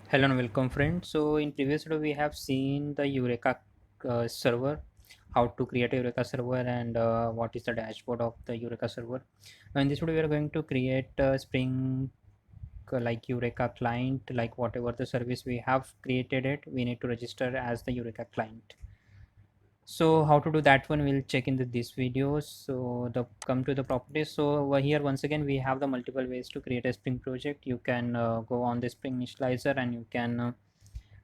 Hello and welcome friends. So in previous video we have seen the Eureka server, how to create a Eureka server and what is the dashboard of the Eureka server. Now in this video we are going to create a Spring like Eureka client, like whatever the service we have created it, we need to register as the Eureka client. So how to do that one we'll check in this video. So the come to the properties. So over here once again we have the multiple ways to create a Spring project. You can go on the Spring initializer and you can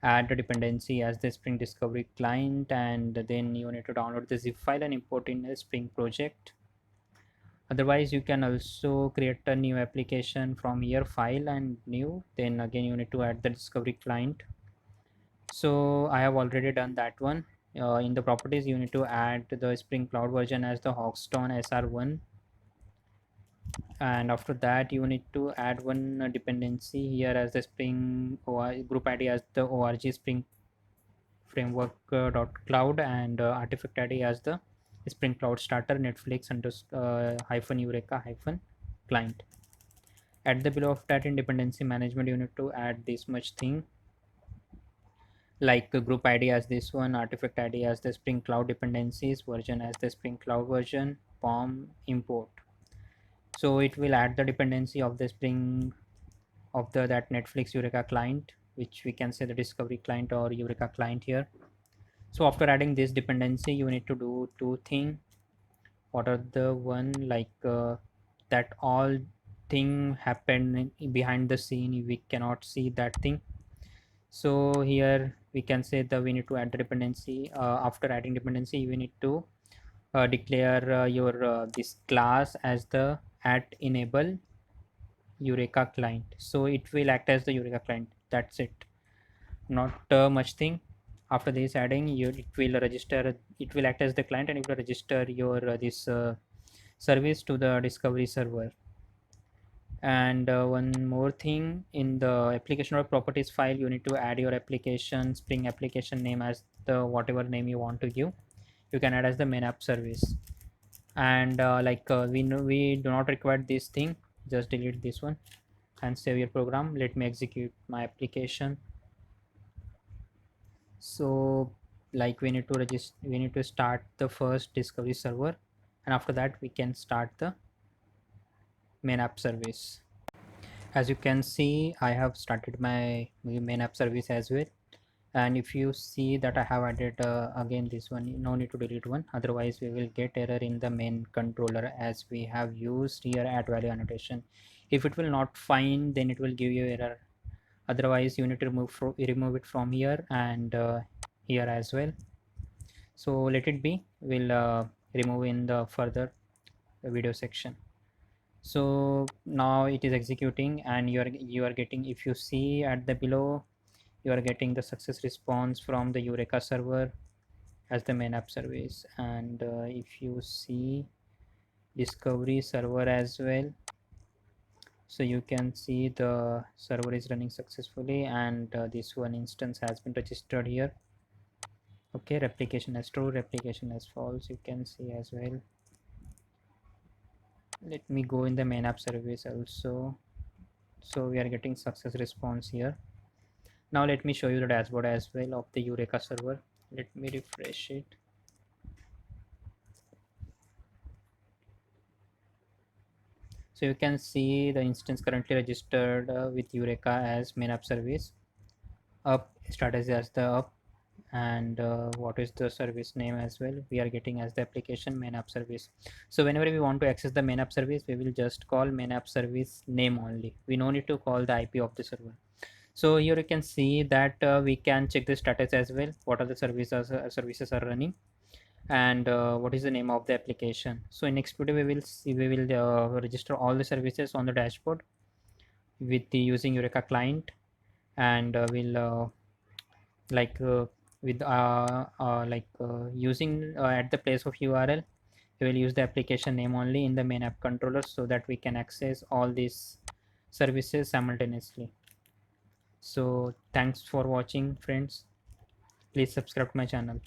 add a dependency as the Spring Discovery client, and then you need to download the zip file and import in a Spring project. Otherwise you can also create a new application from here, file and new, then again you need to add the discovery client. So I have already done that one. In the properties you need to add the Spring Cloud version as the Hawkstone SR1, and after that you need to add one dependency here as the Spring group ID as the org Spring framework dot cloud, and artifact ID as the Spring Cloud Starter Netflix under hyphen Eureka hyphen client. At the below of that in dependency management you need to add this much thing, like group ID as this one, artifact ID as the Spring Cloud dependencies, version as the Spring Cloud version, POM import. So it will add the dependency of the Spring of the that Netflix Eureka client, which we can say the discovery client or Eureka client here. So after adding this dependency you need to do two things. What are the one, like that all thing happened behind the scene, we cannot see that thing. So here we can say that we need to add the dependency. After adding dependency we need to declare your this class as the at enable Eureka client, so it will act as the Eureka client. That's it, not much thing. After this adding you, it will register, it will act as the client and it will register your this service to the discovery server. And one more thing, in the application or properties file you need to add your application Spring application name as the whatever name you want to give. You can add as the main app service. And we know we do not require this thing, just delete this one and save your program. Let me execute my application. So like we need to register, we need to start the first discovery server, and after that we can start the main app service. As you can see I have started my main app service as well, and if you see that I have added again this one, no need to delete one, otherwise we will get error in the main controller as we have used here add value annotation. If it will not find, then it will give you error. Otherwise you need to remove it from here and here as well. So let it be, we'll remove in the further video section. So now it is executing and you are getting, if you see at the below, you are getting the success response from the Eureka server as the main app service. And if you see discovery server as well, so you can see the server is running successfully, and this one instance has been registered here. Okay, replication as true, replication as false, you can see as well. Let me go in the main app service also. So we are getting success response here. Now let me show you the dashboard as well of the Eureka server. Let me refresh it. So you can see the instance currently registered with Eureka as main app service. Up status as the up, and what is the service name as well, we are getting as the application main app service. So whenever we want to access the main app service, we will just call main app service name only, we no need to call the IP of the server. So here you can see that we can check the status as well, what are the services are running, and what is the name of the application. So in next video we will register all the services on the dashboard with the using Eureka client, and we'll like with using at the place of URL, we will use the application name only in the main app controller, so that we can access all these services simultaneously. So thanks for watching friends, please subscribe to my channel.